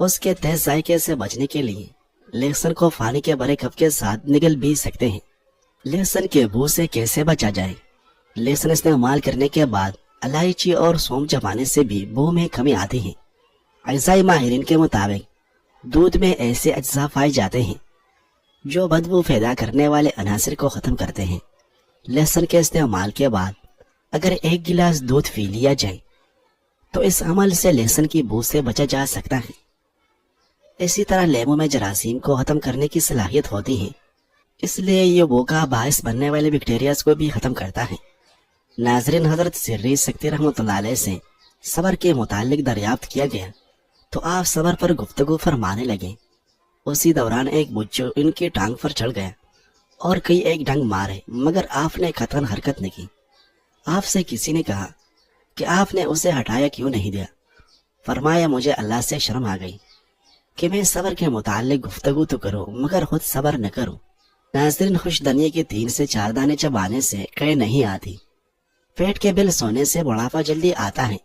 اس کے تیز ذائقے سے بچنے کے لیے لہسن کو پانی کے بھرے کپ کے ساتھ نگل بھی سکتے ہیں۔ لہسن کے بو سے کیسے بچا جائے؟ لہسن استعمال کرنے کے بعد الائچی اور سونف چبانے سے بھی بو میں کمی آتی ہے۔ اجزائی ماہرین کے مطابق دودھ میں ایسے اجزاء پائے جاتے ہیں جو بدبو پیدا کرنے والے عناصر کو ختم کرتے ہیں۔ لہسن کے استعمال کے بعد اگر 1 گلاس دودھ پی لیا جائے تو اس عمل سے لہسن کی بو سے بچا جا سکتا ہے۔ اسی طرح لیمو میں جراثیم کو ختم کرنے کی صلاحیت ہوتی ہے، اس لیے یہ بو کا باعث بننے والے بیکٹیریاز کو بھی ختم کرتا ہے۔ ناظرین، حضرت سری سکتی رحمۃ اللہ علیہ سے صبر کے متعلق دریافت کیا گیا تو آپ صبر پر گفتگو فرمانے لگے۔ اسی دوران ایک بچو ان کی ٹانگ پر چڑھ گیا اور کئی ایک ڈنگ مارے، مگر آپ نے قطعاً حرکت نہیں کی۔ آپ سے کسی نے کہا کہ آپ نے اسے ہٹایا کیوں نہیں دیا؟ فرمایا، مجھے اللہ سے شرم آ گئی کہ میں صبر کے متعلق گفتگو تو کروں مگر خود صبر نہ کروں۔ ناظرین، خوش دنیا کے 3 سے 4 دانے چبانے سے قے نہیں آتی، پیٹ کے بل سونے سے بڑھاپا جلدی آتا ہے،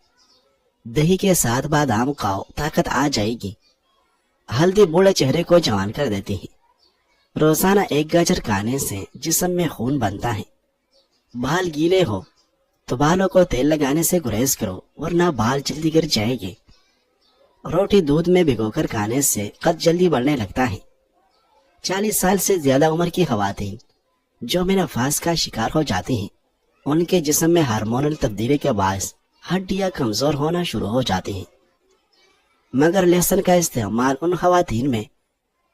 دہی کے ساتھ بادام کھاؤ طاقت آ جائے گی، ہلدی بوڑھے چہرے کو جوان کر دیتی ہے، روزانہ 1 گاجر کھانے سے جسم میں خون بنتا ہے، بال گیلے ہو تو بالوں کو تیل لگانے سے گریز کرو ورنہ بال جلدی گر جائے گے، روٹی دودھ میں بھگو کر کھانے سے قد جلدی بڑھنے لگتا ہے۔ 40 سال سے زیادہ عمر کی خواتین جو مینوپاز کا شکار ہو جاتی ہیں، ان کے جسم میں ہارمونل تبدیلی کے باعث ہڈیاں کمزور ہونا شروع ہو جاتی ہیں، مگر لہسن کا استعمال ان خواتین میں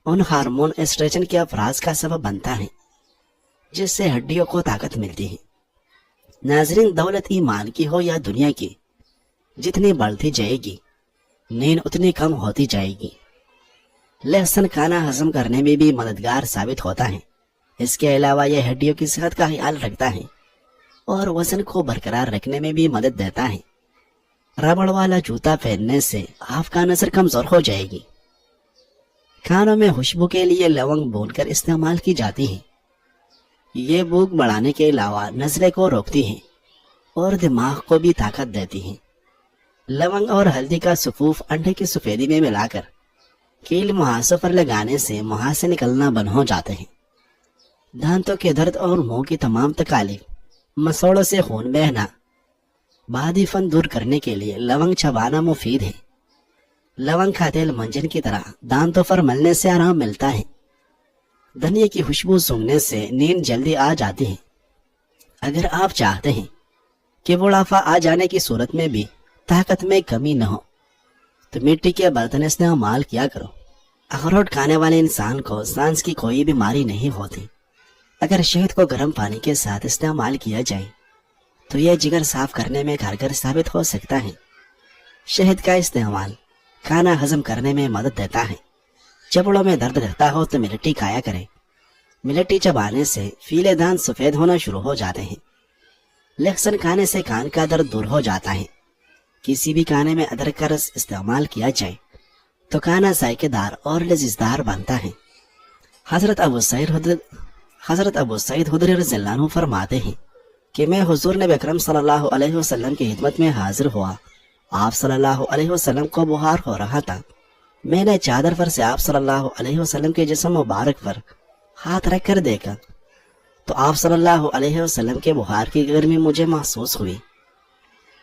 ان ہارمون ایسٹروجن کے افراز کا سبب بنتا ہے جس سے ہڈیوں کو طاقت ملتی ہے۔ ناظرین، دولت ایمان کی ہو یا دنیا کی، جتنی بڑھتی جائے گی نیند اتنی کم ہوتی جائے گی۔ لہسن کھانا ہضم کرنے میں بھی مددگار ثابت ہوتا ہے، اس کے علاوہ یہ ہڈیوں کی صحت کا خیال رکھتا ہے اور وزن کو برقرار رکھنے میں بھی مدد دیتا ہے۔ ربڑ والا جوتا پہننے سے آپ کا نظر کمزور ہو جائے گی۔ کھانوں میں خوشبو کے لیے لونگ بھون کر استعمال کی جاتی ہے، یہ بھوک بڑھانے کے علاوہ نظریں کو روکتی ہے اور دماغ کو بھی طاقت دیتی ہے۔ لونگ اور ہلدی کا سفوف انڈے کی سفیدی میں ملا کر کیل محاسوں پر لگانے سے محاسے نکلنا بند ہو جاتے ہیں۔ دانتوں کے درد اور منہ کی تمام تکالیف، مسوڑوں سے خون بہنا، بادی فن دور کرنے کے لیے لونگ چبانا مفید ہے۔ لونگ کا تیل منجن کی طرح دانتوں پر ملنے سے آرام ملتا ہے۔ دھنیا کی خوشبو سونگھنے سے نیند جلدی آ جاتی ہے۔ اگر آپ چاہتے ہیں کہ بڑھاپا آ جانے کی صورت میں بھی طاقت میں کمی نہ ہو تو مٹی کے برتن استعمال کیا کرو۔ اخروٹ کھانے والے انسان کو سانس کی کوئی بیماری نہیں ہوتی۔ اگر شہد کو گرم پانی کے ساتھ استعمال کیا جائے تو یہ جگر صاف کرنے میں کارگر ثابت ہو سکتا ہے۔ شہد کا استعمال کھانا ہضم کرنے میں مدد دیتا ہے۔ جبڑوں میں درد رہتا ہو تو ملٹی کھایا کریں۔ ملٹی چبانے سے فیلے دان سفید ہونا شروع ہو جاتے ہیں۔ لہسن کھانے سے کان کا درد دور ہو جاتا ہے۔ کسی بھی کھانے میں ادرک کا رس استعمال کیا جائے تو کھانا ذائقے دار اور لذیذدار بنتا ہے۔ حضرت ابو سعید خدری رضی اللہ عنہ فرماتے ہیں کہ میں حضور نبی اکرم صلی اللہ علیہ وسلم کی خدمت میں حاضر ہوا۔ آپ صلی اللہ علیہ وسلم کو بخار ہو رہا تھا۔ میں نے چادر پر سے آپ صلی اللہ علیہ وسلم کے جسم مبارک پر ہاتھ رکھ کر دیکھا تو آپ صلی اللہ علیہ وسلم کے بخار کی گرمی مجھے محسوس ہوئی۔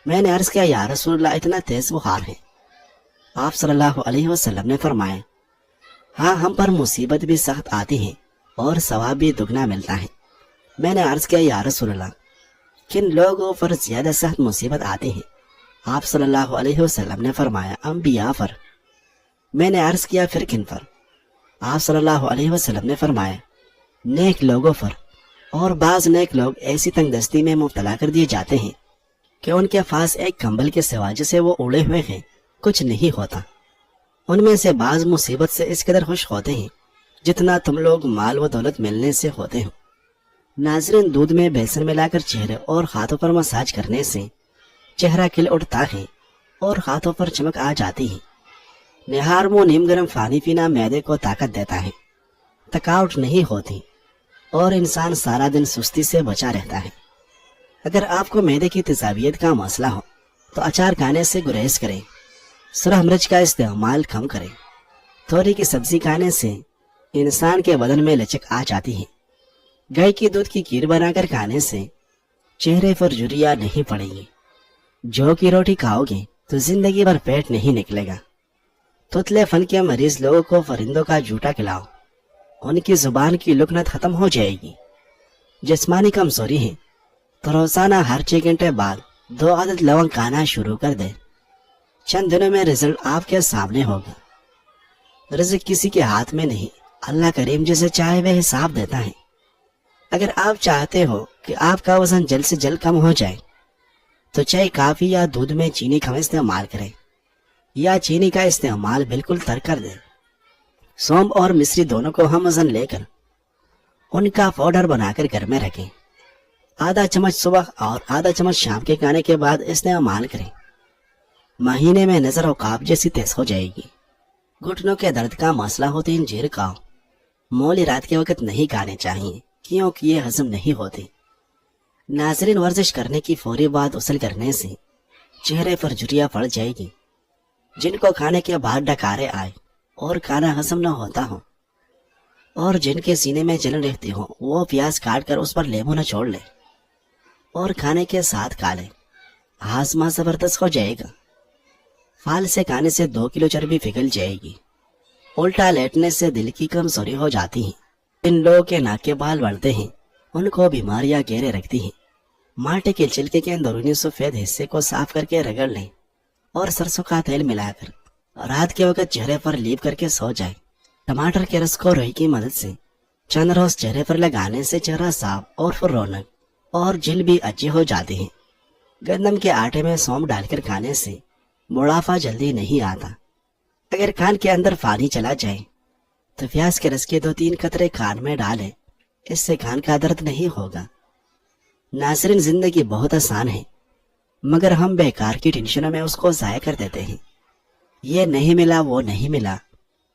میں نے عرض کیا، یا رسول اللہ، اتنا تیز بخار ہے؟ آپ صلی اللہ علیہ وسلم نے فرمایا، ہاں، ہم پر مصیبت بھی سخت آتی ہے اور ثواب بھی دگنا ملتا ہے۔ میں نے عرض کیا، یا رسول اللہ، کن لوگوں پر زیادہ سخت مصیبت آتی ہے؟ آپ صلی اللہ علیہ وسلم نے فرمایا، انبیاء پر۔ میں نے عرض کیا، پھر کن پر؟ آپ صلی اللہ علیہ وسلم نے فرمایا، نیک لوگوں پر، اور بعض نیک لوگ ایسی تنگ دستی میں مبتلا کر دیے جاتے ہیں کہ ان کے پاس ایک کمبل کے سوا جسے وہ اڑے ہوئے ہیں کچھ نہیں ہوتا۔ ان میں سے بعض مصیبت سے اس قدر خوش ہوتے ہیں جتنا تم لوگ مال و دولت ملنے سے ہوتے ہو۔ ناظرین، دودھ میں بیسن ملا کر چہرے اور ہاتھوں پر مساج کرنے سے چہرہ کھل اٹھتا ہے اور ہاتھوں پر چمک آ جاتی ہے۔ نہار منہ نیم گرم پانی پینا معدے کو طاقت دیتا ہے، تھکاوٹ نہیں ہوتی اور انسان سارا دن سستی سے بچا رہتا ہے۔ اگر آپ کو معدے کی تیزابیت کا مسئلہ ہو تو اچار کھانے سے گریز کریں، سرخ مرچ کا استعمال کم کریں۔ توری کی سبزی کھانے سے انسان کے بدن میں لچک آ جاتی ہے. گائے کی دودھ کی کھیر بنا کر کھانے سے چہرے پر جھریاں نہیں پڑیں گی. جو کی روٹی کھاؤ گے تو زندگی بھر پیٹ نہیں نکلے گا. تتلے فن کے مریض لوگوں کو پرندوں کا جھوٹا کھلاؤ، ان کی زبان کی لکنت ختم ہو جائے گی. جسمانی کمزوری ہے تو روزانہ ہر 6 گھنٹے بعد 2 عدد لونگ کھانا شروع کر دیں. چند دنوں میں رزلٹ آپ کے سامنے ہوگا. رزق کسی کے ہاتھ میں نہیں، اللہ کریم جسے چاہے وہ حساب دیتا ہے. اگر آپ چاہتے ہو کہ آپ کا وزن جلد سے جلد کم ہو جائے تو چائے کافی یا دودھ میں چینی کم استعمال کریں یا چینی کا استعمال بالکل ترک کر دیں. سونف اور مصری دونوں کو ہم وزن لے کر ان کا پاؤڈر بنا کر گھر میں رکھیں. آدھا چمچ صبح اور آدھا چمچ شام کے کھانے کے بعد استعمال کریں. مہینے میں نظر و قاب جیسی تیز ہو جائے گی. گھٹنوں کے درد کا مسئلہ ہو تو انجیر کھاؤ. مولی رات کے وقت نہیں کھانے چاہیے کیونکہ یہ ہضم نہیں ہوتی. ناظرین، ورزش کرنے کی فوری بعد غسل کرنے سے چہرے پر جھریاں پڑ جائے گی. جن کو کھانے کے بعد ڈکارے آئے اور کھانا ہضم نہ ہوتا ہو اور جن کے سینے میں جلن رہتی ہو وہ پیاز کاٹ کر اس پر لیمو نچوڑ لے اور کھانے کے ساتھ کھا لے. ہاضمہ زبردست ہو جائے گا. پھال سے کھانے سے 2 کلو چربی پگھل جائے گی. الٹا لیٹنے سے دل کی کمزوری ہو جاتی ہے. ان لوگوں کے ناک کے بال بڑھتے ہیں ان کو بیماریاں گھیرے رکھتی ہیں. مالٹے کے چھلکے کے اندرونی سفید حصے کو صاف کر کے رگڑ لیں اور سرسوں کا تیل ملا کر رات کے وقت چہرے پر لیپ کر کے سو جائیں. ٹماٹر کے رس کو روئی کی مدد سے چند روز چہرے پر لگانے سے چہرہ صاف اور پر رونق اور جلد بھی اچھی ہو جاتی ہے. گندم کے آٹے میں سونف ڈال کر کھانے سے بڑھاپا جلدی نہیں آتا. اگر کان کے اندر پانی چلا جائے تو پیاز کے رس کے 2-3 قطرے کان میں ڈالیں. اس سے کان کا درد نہیں ہوگا. ناظرین، زندگی بہت آسان ہے مگر ہم بیکار کی ٹینشنوں میں اس کو ضائع کر دیتے ہیں. یہ نہیں ملا، وہ نہیں ملا،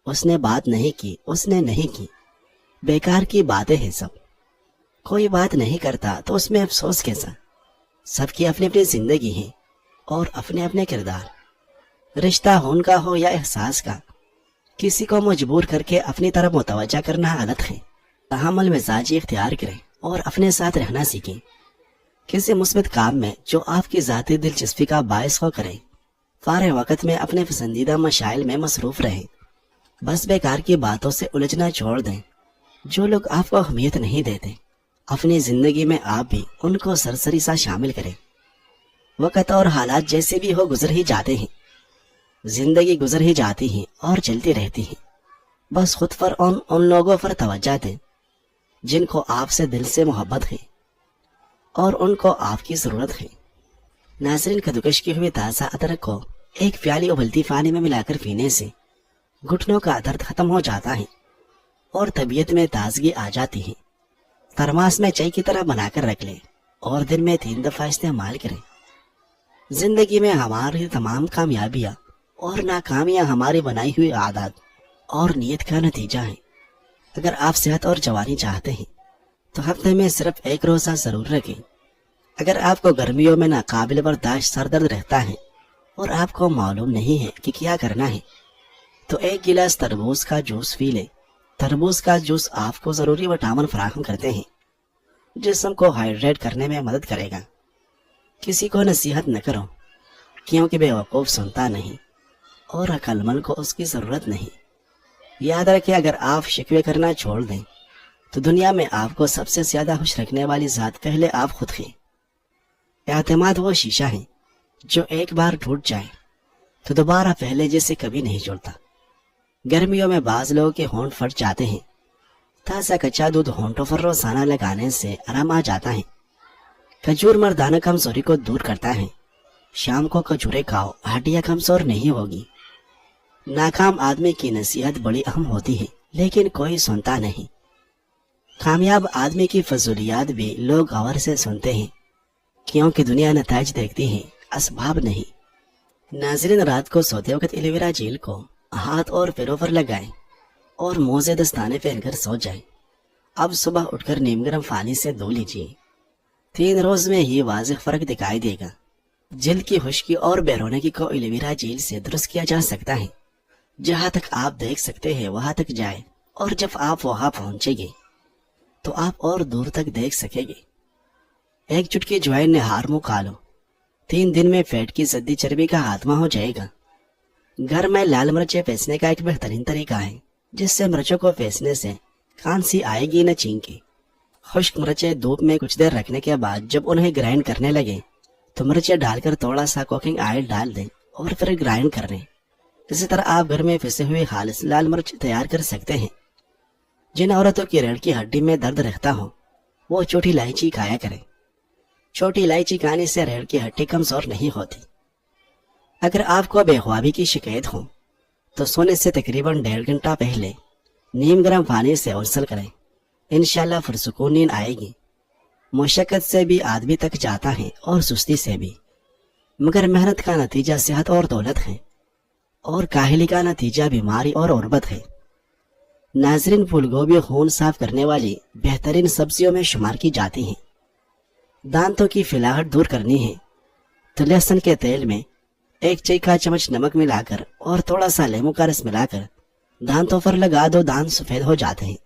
اس نے بات نہیں کی، اس نے نہیں کی. بیکار کی باتیں ہیں سب. کوئی بات نہیں کرتا تو اس میں افسوس کیسا؟ سب کی اپنی اپنی زندگی ہے اور اپنے اپنے کردار. رشتہ خون کا ہو یا احساس کا، کسی کو مجبور کر کے اپنی طرف متوجہ کرنا غلط ہے. تحمل مزاجی اختیار کریں اور اپنے ساتھ رہنا سیکھیں. کسی مثبت کام میں جو آپ کی ذاتی دلچسپی کا باعث ہو کریں. فارغ وقت میں اپنے پسندیدہ مشائل میں مصروف رہیں. بس بیکار کی باتوں سے الجھنا چھوڑ دیں. جو لوگ آپ کو اہمیت نہیں دیتے اپنی زندگی میں آپ بھی ان کو سرسری سا شامل کریں. وقت اور حالات جیسے بھی ہو گزر ہی جاتے ہیں. زندگی گزر ہی جاتی ہے اور چلتی رہتی ہے. بس خود پر ان لوگوں پر توجہ دیں جن کو آپ سے دل سے محبت ہے اور ان کو آپ کی ضرورت ہے. ناظرین، کدوکش کی ہوئی تازہ ادرک کو ایک پیالی ابلتی پانی میں ملا کر پینے سے گھٹنوں کا درد ختم ہو جاتا ہے اور طبیعت میں تازگی آ جاتی ہے. ترماس میں چائے کی طرح بنا کر رکھ لیں اور دن میں 3 دفعہ استعمال کریں. زندگی میں ہماری تمام کامیابیاں اور ناکامیاں ہماری بنائی ہوئی عادات اور نیت کا نتیجہ ہیں. اگر آپ صحت اور جوانی چاہتے ہیں تو ہفتے میں صرف 1 روزہ ضرور رکھیں. اگر آپ کو گرمیوں میں ناقابل برداشت سر درد رہتا ہے اور آپ کو معلوم نہیں ہے کہ کیا کرنا ہے تو 1 گلاس تربوز کا جوس پی لیں. تربوز کا جوس آپ کو ضروری وٹامن فراہم کرتے ہیں، جسم کو ہائیڈریٹ کرنے میں مدد کرے گا. کسی کو نصیحت نہ کرو کیونکہ بے وقوف سنتا نہیں اور عقل مند کو اس کی ضرورت نہیں. یاد رکھیں، اگر آپ شکوے کرنا چھوڑ دیں تو دنیا میں آپ کو سب سے زیادہ خوش رکھنے والی ذات پہلے آپ خود ہیں. اعتماد وہ شیشہ ہے جو ایک بار ٹوٹ جائے تو دوبارہ پہلے جیسے کبھی نہیں جڑتا. گرمیوں میں بعض لوگوں کے ہونٹ پھٹ جاتے ہیں. تازہ کچا دودھ ہونٹوں پر روزانہ لگانے سے آرام آ جاتا ہے. کھجور مردانہ کمزوری کو دور کرتا ہے. شام کو کھجورے کھاؤ، ہڈیاں کمزور نہیں ہوگی. ناکام آدمی کی نصیحت بڑی اہم ہوتی ہے لیکن کوئی سنتا نہیں. کامیاب آدمی کی فضولیات بھی لوگ غور سے سنتے ہیں کیونکہ دنیا نتائج دیکھتی ہے، اسباب نہیں. ناظرین، رات کو سوتے وقت ایلو ویرا جیل کو ہاتھ اور پیروں پر لگائیں اور موزے دستانے پہن کر سو جائیں. اب صبح اٹھ کر نیم گرم پانی سے دھو لیجیے. 3 روز میں ہی واضح فرق دکھائی دے گا. جلد کی خشکی اور بے رونقی کو ایلو ویرا جیل سے درست کیا جا سکتا ہے. جہاں تک آپ دیکھ سکتے ہیں وہاں تک جائیں، اور جب آپ وہاں پہنچیں گے تو آپ اور دور تک دیکھ سکیں گے۔ ایک چٹکی جوائن نے ہار منہ کھا لو، 3 دن میں پیٹ کی زدی چربی کا خاتمہ ہو جائے گا۔ گھر میں لال مرچیں پیسنے کا ایک بہترین طریقہ ہے جس سے مرچوں کو پیسنے سے کھانسی آئے گی نہ چھینکی۔ خشک مرچیں دھوپ میں کچھ دیر رکھنے کے بعد جب انہیں گرائنڈ کرنے لگے تو مرچیں ڈال کر تھوڑا سا کوکنگ آئل ڈال دیں اور پھر گرائنڈ کر لیں۔ اسی طرح آپ گھر میں پسے ہوئے خالص لال مرچ تیار کر سکتے ہیں۔ جن عورتوں کی ریڑھ کی ہڈی میں درد رہتا ہو وہ چھوٹی الائچی کھایا کریں۔ چھوٹی الائچی کھانے سے ریڑھ کی ہڈی کمزور نہیں ہوتی۔ اگر آپ کو بے خوابی کی شکایت ہو تو سونے سے تقریباً 1.5 گھنٹہ پہلے نیم گرم پانی سے غسل کریں، انشاءاللہ پرسکون نیند آئے گی۔ مشقت سے بھی آدمی تک جاتا ہے اور سستی سے بھی، مگر محنت کا نتیجہ صحت اور دولت ہے، اور کاہلی کا نتیجہ بیماری اور غربت ہے۔ ناظرین، پھول گوبھی خون صاف کرنے والی بہترین سبزیوں میں شمار کی جاتی ہیں۔ دانتوں کی فلاہٹ دور کرنی ہے تو لہسن کے تیل میں 1 چائے کا چمچ نمک ملا کر اور تھوڑا سا لیموں کا رس ملا کر دانتوں پر لگا دو، دانت سفید ہو جاتے ہیں۔